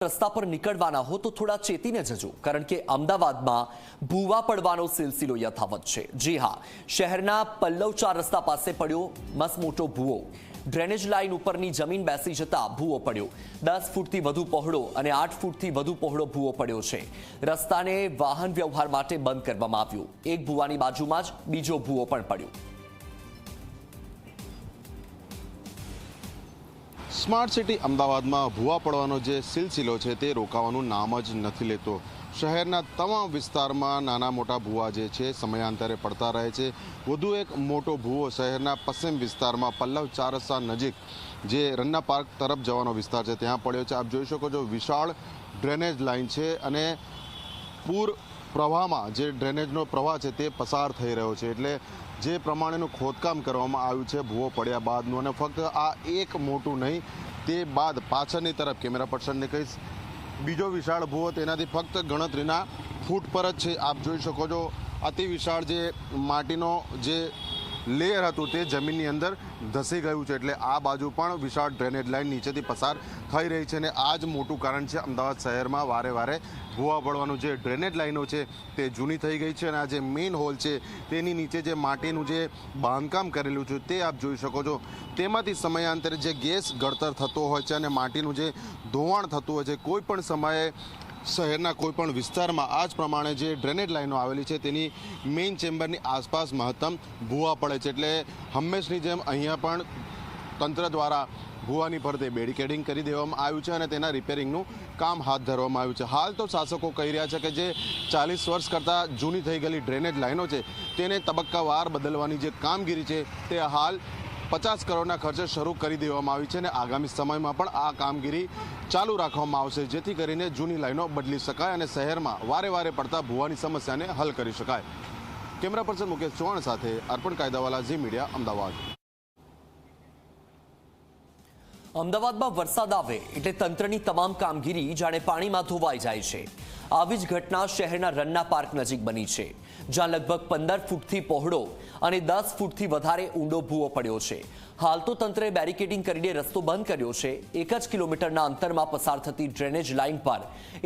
રસ્તા પર નીકળવાના હો તો થોડા ચેતીને જજો, કારણ કે અમદાવાદમાં ભૂવા પડવાનો સિલસિલો યથાવત છે। જી હા, શહેરના પલ્લવ 4 રસ્તા પાસે પડ્યો મસમોટો ભૂવો। ડ્રેનેજ લાઇન ઉપરની જમીન બેસી જતા ભૂવો પડ્યો। 10 ફૂટથી વધુ પહોળો અને 8 ફૂટથી વધુ પહોળો ભૂવો પડ્યો છે। રસ્તાને વાહન વ્યવહાર માટે બંધ કરવામાં આવ્યો। એક ભૂવાની બાજુમાં જ બીજો ભૂવો પણ પડ્યો। સ્માર્ટ સિટી અમદાવાદમાં ભૂવા પડવાનો જે સિલસિલો છે તે રોકાવાનું નામ જ નથી લેતો। શહેરના તમામ વિસ્તારમાં નાના મોટા ભૂવા જે છે સમયાંતરે પડતા રહે છે। વધુ એક મોટો ભૂવો શહેરના પશ્ચિમ વિસ્તારમાં પલ્લવ 4 રસ્તા નજીક જે રન્ના પાર્ક તરફ જવાનો વિસ્તાર છે ત્યાં પડ્યો છે। આપ જોઈ શકો છો, વિશાળ ડ્રેનેજ લાઇન છે અને પૂર પ્રવાહમાં જે ડ્રેનેજનો પ્રવાહ છે તે પસાર થઈ રહ્યો છે। એટલે જે પ્રમાણેનું ખોદકામ કરવામાં આવ્યું છે ભૂવો પડ્યા બાદનું, અને ફક્ત આ એક મોટું નહીં, તે બાદ પાછળની તરફ કેમેરા પર્સનને કહીશ, બીજો વિશાળ ભૂવો તેનાથી ફક્ત ગણતરીના ફૂટ પર જ છે। આપ જોઈ શકો છો, અતિ વિશાળ જે માટીનો જે લેયર હતું તે જમીનની અંદર ધસી ગયું છે। એટલે આ બાજુ પણ વિશાળ ડ્રેનેજ લાઇન નીચેથી પસાર થઈ રહી છે અને આ જ મોટું કારણ છે અમદાવાદ શહેરમાં વારે વારે ભૂવા પડવાનું। જે ડ્રેનેજ લાઇનો છે તે જૂની થઈ ગઈ છે અને આ જે મેઇન હોલ છે તેની નીચે જે માટીનું જે બાંધકામ કરેલું છે તે આપ જોઈ શકો છો, તેમાંથી સમયાંતરે જે ગેસ ગળતર થતો હોય છે અને માટીનું જે ધોવાણ થતું હોય છે, કોઈ પણ સમયે શહેરના કોઈ પણ વિસ્તારમાં આ જ પ્રમાણે જે ડ્રેનેજ લાઇનો આવેલી છે તેની મેઇન ચેમ્બરની આસપાસ મહત્તમ ભૂવા પડે છે। એટલે હંમેશની જેમ અહીંયા પણ તંત્ર દ્વારા ભૂવાની ફરતે બેરિકેડિંગ કરી દેવામાં આવ્યું છે અને તેના રિપેરિંગનું કામ હાથ ધરવામાં આવ્યું છે। હાલ તો શાસકો કહી રહ્યા છે કે જે 40 વર્ષ કરતાં જૂની થઈ ગયેલી ડ્રેનેજ લાઇનો છે તેને તબક્કાવાર બદલવાની જે કામગીરી છે તે હાલ 50 કરોડના ખર્ચે શરૂ કરી દેવામાં આવી છે અને આગામી સમયમાં પણ આ કામગીરી ચાલુ રાખવામાં આવશે, જેથી કરીને જૂની લાઈનો બદલી શકાય અને શહેરમાં વારે વારે પડતા ભૂવાની સમસ્યાને હલ કરી શકાય। કેમેરા પર્સન મુકેશ ચૌહાણ સાથે અર્પણ કાયદાવાલા, ઝી મીડિયા, અમદાવાદ। અમદાવાદમાં વરસાદ આવે એટલે તંત્રની તમામ કામગીરી જાણે પાણીમાં ધોવાઈ જાય છે। આવી જ ઘટના શહેરના રન્ના પાર્ક નજીક બની છે, જ્યાં લગભગ 15 ફૂટથી પહોળો અને 10 ફૂટથી વધારે ઊંડો ભૂવો પડ્યો છે। હાલ તો તંત્રે બેરિકેડિંગ કરીને રસ્તો બંધ કર્યો છે। 1 જ કિલોમીટરના અંતરમાં પસાર થતી ડ્રેનેજ લાઇન પર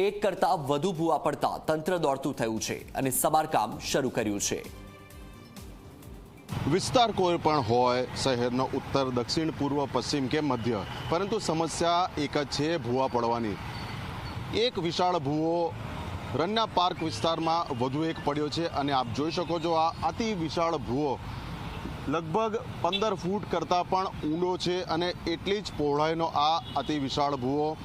એક કરતાં વધુ ભૂવા પડતા તંત્ર દોડતું થયું છે અને સમારકામ શરૂ કર્યું છે। વિસ્તાર કોઈ પણ હોય, શહેરનો ઉત્તર, દક્ષિણ, પૂર્વ, પશ્ચિમ કે મધ્ય, પરંતુ સમસ્યા એક જ છે, ભૂવા પડવાની। એક વિશાળ ભૂવો રન્ના પાર્ક વિસ્તારમાં વધુ એક પડ્યો છે અને આપ જોઈ શકો છો, આ અતિ વિશાળ ભૂવો લગભગ 15 ફૂટ કરતાં પણ ઊંડો છે અને એટલી જ પહોળાઈનો આ અતિ વિશાળ ભૂવો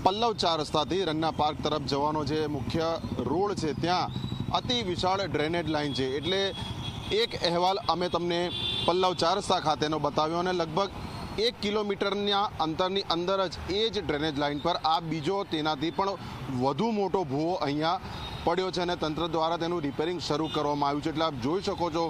પલ્લવ 4 રસ્તાથી રન્ના પાર્ક તરફ જવાનો જે મુખ્ય રોડ છે ત્યાં અતિ વિશાળ ડ્રેનેજ લાઇન છે। એટલે એક અહેવાલ અમે તમને પલ્લવ 4 રસ્તા ખાતેનો બતાવ્યો અને લગભગ 1 કિલોમીટરના અંતરની અંદર જ એ જ ડ્રેનેજ લાઇન પર આ બીજો તેનાથી પણ વધુ મોટો ભૂવો અહીંયા પડ્યો છે અને તંત્ર દ્વારા તેનું રિપેરિંગ શરૂ કરવામાં આવ્યું છે। એટલે આપ જોઈ શકો છો,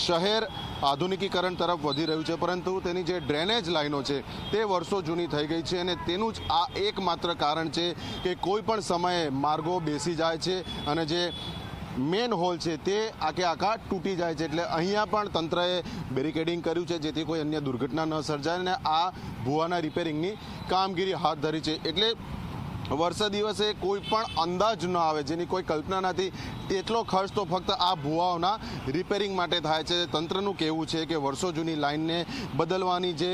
શહેર આધુનિકીકરણ તરફ વધી રહ્યું છે, પરંતુ તેની જે ડ્રેનેજ લાઇનો છે તે વર્ષો જૂની થઈ ગઈ છે અને તેનું જ આ એકમાત્ર કારણ છે કે કોઈ પણ સમયે માર્ગો બેસી જાય છે અને જે મેન હોલ છે તે આખા તૂટી જાય છે। એટલે અહીંયા પણ તંત્રએ બેરિકેડિંગ કર્યું છે જેથી કોઈ અન્ય દુર્ઘટના ન સર્જાય અને આ ભૂવાના રિપેરિંગની કામગીરી હાથ ધરી છે। એટલે વર્ષે દિવસે કોઈ પણ અંદાજ ન આવે, જેની કોઈ કલ્પના નથી, તેટલો ખર્ચ તો ફક્ત આ ભૂવાઓના રિપેરિંગ માટે થાય છે। તંત્રનું કહેવું છે કે વર્ષો જૂની લાઇનને બદલવાની જે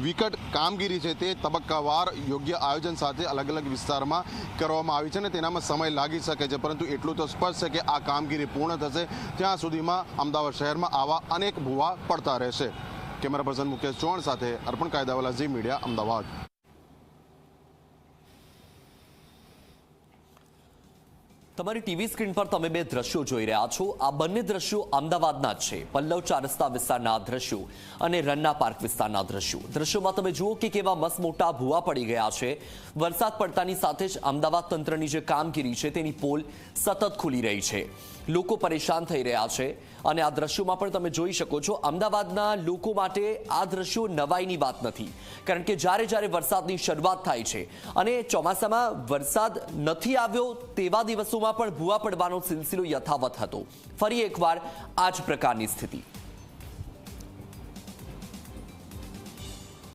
વિકટ કામગીરી છે તે તબક્કાવાર યોગ્ય આયોજન સાથે અલગ અલગ વિસ્તારમાં કરવામાં આવી છે અને તેનામાં સમય લાગી શકે છે, પરંતુ એટલું તો સ્પષ્ટ છે કે આ કામગીરી પૂર્ણ થશે ત્યાં સુધીમાં અમદાવાદ શહેરમાં આવા અનેક ભૂવા પડતા રહેશે। કેમેરા પર્સન મુકેશ ચૌહાણ સાથે અર્પણ કાયદાવાલા, ઝી મીડિયા, અમદાવાદ। તમારી ટીવી સ્ક્રીન પર તમે બે દ્રશ્યો જોઈ રહ્યા છો। આ બંને દ્રશ્યો અમદાવાદના જ છે, પલ્લવ 4 રસ્તા વિસ્તારના દ્રશ્યો અને રન્ના પાર્ક વિસ્તારના દ્રશ્યો। દ્રશ્યોમાં તમે જુઓ કે કેવા મસમોટા ભૂવા પડી ગયા છે। વરસાદ પડતાની સાથે જ અમદાવાદ તંત્રની જે કામગીરી છે તેની પોલ સતત ખુલી રહી છે। લોકો પરેશાન થઈ રહ્યા છે અને આ દ્રશ્યોમાં પણ તમે જોઈ શકો છો, અમદાવાદના લોકો માટે આ દ્રશ્યો નવાઈની વાત નથી, કારણ કે જ્યારે જ્યારે વરસાદની શરૂઆત થાય છે અને ચોમાસામાં વરસાદ નથી આવ્યો તેવા દિવસોમાં પણ ભૂવા પડવાનો સિલસિલો યથાવત હતો। ફરી એકવાર આ જ પ્રકારની સ્થિતિ।